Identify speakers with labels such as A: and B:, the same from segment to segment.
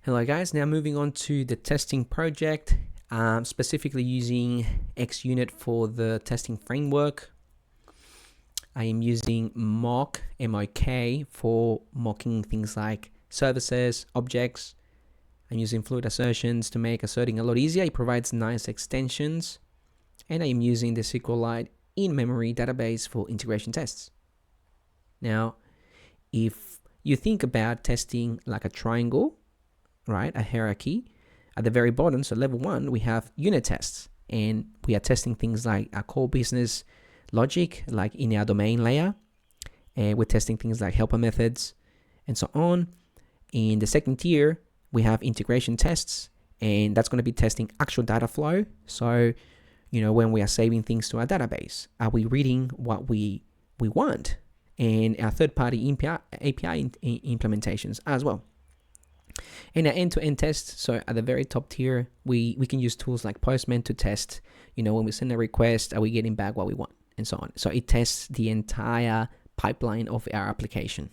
A: Hello guys, now moving on to the testing project, specifically using XUnit for the testing framework. I am using mock, M-O-K, for mocking things like services, objects. I'm using fluid assertions to make asserting a lot easier. It provides nice extensions. And I am using the SQLite in-memory database for integration tests. Now, if you think about testing like a triangle, right, a hierarchy, at the very bottom, so level 1, we have unit tests, and we are testing things like our core business logic, like in our domain layer, and we're testing things like helper methods and so on. In the second tier, we have integration tests, and that's going to be testing actual data flow. So, when we are saving things to our database, are we reading what we want? And our third-party API implementations as well. And our end-to-end tests, so at the very top tier, we can use tools like Postman to test, when we send a request, are we getting back what we want, and so on. So it tests the entire pipeline of our application.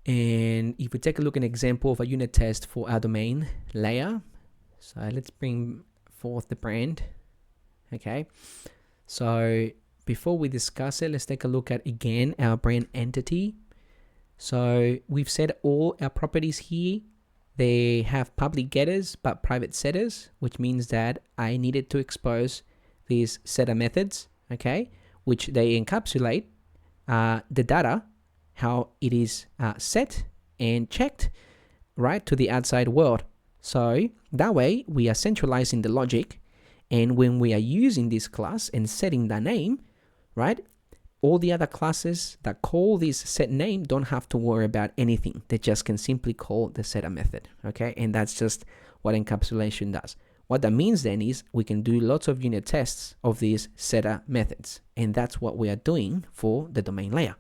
A: And if we take a look at an example of a unit test for our domain layer, so let's bring forth the brand. Okay, so before we discuss it, let's take a look at, again, our brand entity. So we've set all our properties here. They have public getters but private setters, which means that I needed to expose these setter methods, okay, which they encapsulate the data, how it is set and checked, right, to the outside world. So that way we are centralizing the logic, and when we are using this class and setting the name, right, all the other classes that call this set name don't have to worry about anything. They just can simply call the setter method, okay? And that's just what encapsulation does. What that means then is we can do lots of unit tests of these setter methods, and that's what we are doing for the domain layer.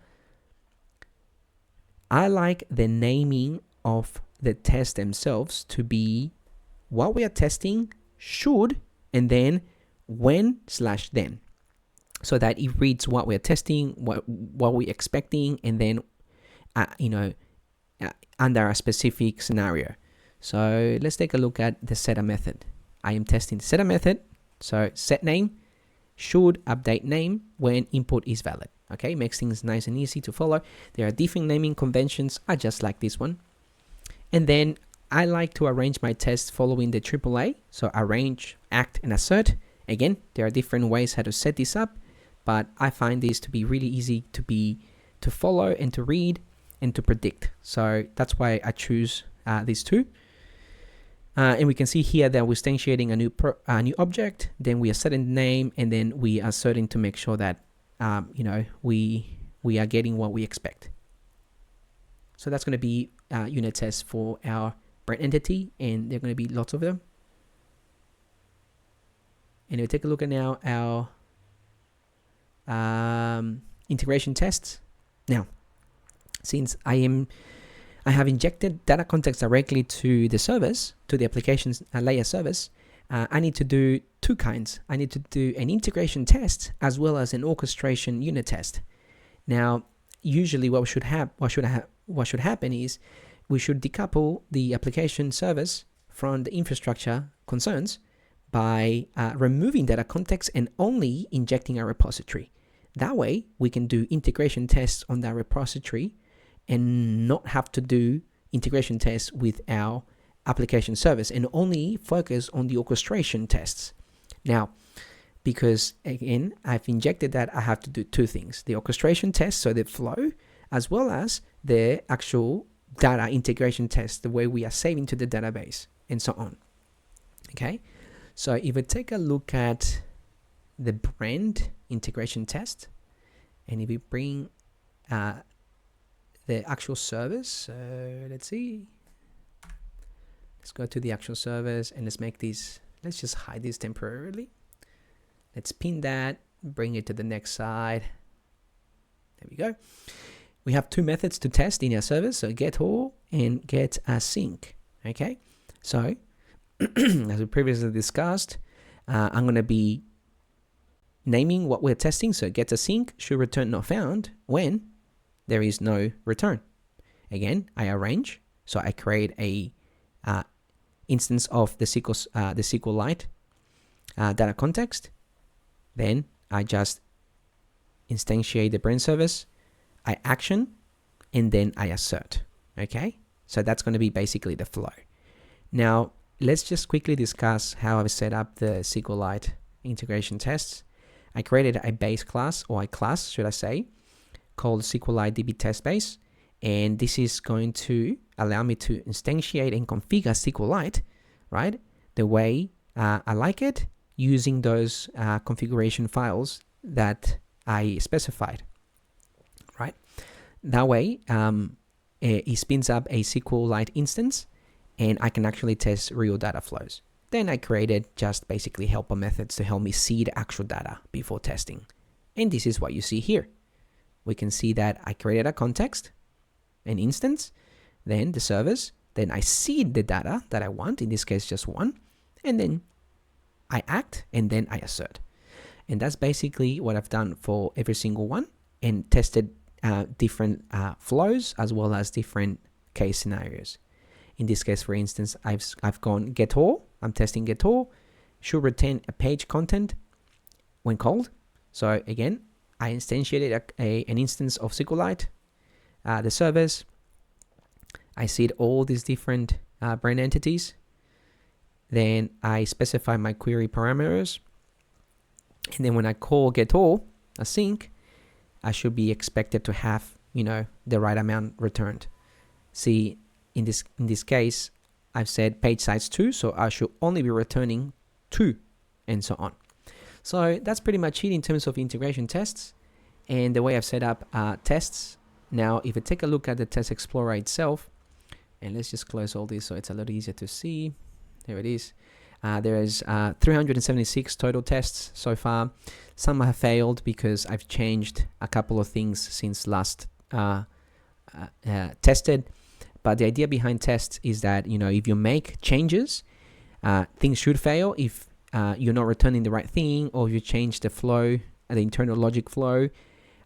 A: I like the naming of the tests themselves to be what we are testing, should, and then when/then. So that it reads what we're testing, what we're expecting, and then, under a specific scenario. So let's take a look at the setter method. I am testing the setter method. So set name, should update name when input is valid. Okay, makes things nice and easy to follow. There are different naming conventions. I just like this one. And then I like to arrange my tests following the AAA. So arrange, act, and assert. Again, there are different ways how to set this up, but I find this to be really easy to follow and to read and to predict. So that's why I choose these two. And we can see here that we're instantiating a new object, then we are setting the name, and then we are asserting to make sure that we are getting what we expect. So that's going to be unit tests for our brand entity, and there are going to be lots of them. And if we take a look at now our integration tests. Now, since I have injected data context directly to the service, to the application's layer service, I need to do two kinds. I need to do an integration test as well as an orchestration unit test. Now, usually what should happen is we should decouple the application service from the infrastructure concerns by removing data context and only injecting a repository. That way, we can do integration tests on that repository and not have to do integration tests with our application service, and only focus on the orchestration tests. Now, because again, I've injected that, I have to do two things: the orchestration test, so the flow, as well as the actual data integration test, the way we are saving to the database, and so on. Okay, so if we take a look at the brand integration test, and if we bring the actual service, let's see, let's go to the actual service, and let's just hide this temporarily. Let's pin that, bring it to the next side. There we go. We have two methods to test in our service, so get all and get async. Okay, so as we previously discussed, I'm going to be naming what we're testing. So get async should return not found when there is no return. Again, I arrange. So I create a instance of the SQLite data context. Then I just instantiate the brand service, I action, and then I assert. Okay, so that's going to be basically the flow. Now let's just quickly discuss how I've set up the SQLite integration tests. I created a base class, or a class should I say, called SQLite DB test base, and this is going to allow me to instantiate and configure SQLite, right, the way I like it, using those configuration files that I specified, right? That way, it spins up a SQLite instance, and I can actually test real data flows. Then I created just basically helper methods to help me see the actual data before testing. And this is what you see here. We can see that I created a context, an instance, then the service, then I seed the data that I want, in this case just one, and then I act, and then I assert. And that's basically what I've done for every single one, and tested different flows as well as different case scenarios. In this case, for instance, I've gone get all. I'm testing get all. Should retain a page content when called. So again, I instantiated an instance of SQLite, the service. I seed all these different brand entities. Then I specify my query parameters. And then when I call get all async, I should be expected to have, the right amount returned. See, in this case, I've said page size 2, so I should only be returning 2, and so on. So that's pretty much it in terms of integration tests and the way I've set up tests. Now, if you take a look at the Test Explorer itself, and let's just close all this so it's a lot easier to see. There it is. There's 376 total tests so far. Some have failed because I've changed a couple of things since last tested. But the idea behind tests is that, if you make changes, things should fail if you're not returning the right thing, or you change the flow, the internal logic flow.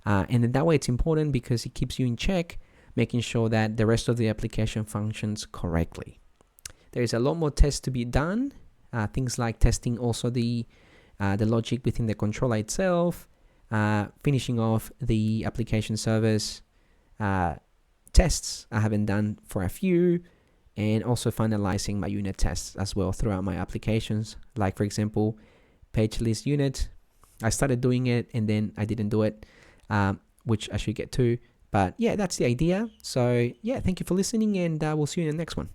A: And then that way it's important because it keeps you in check, making sure that the rest of the application functions correctly. There is a lot more tests to be done. Things like testing also the logic within the controller itself, finishing off the application service tests I haven't done for a few, and also finalizing my unit tests as well throughout my applications. Like, for example, page list unit, I started doing it and then I didn't do it, which I should get to. But yeah, that's the idea. So yeah, thank you for listening, and we'll see you in the next one.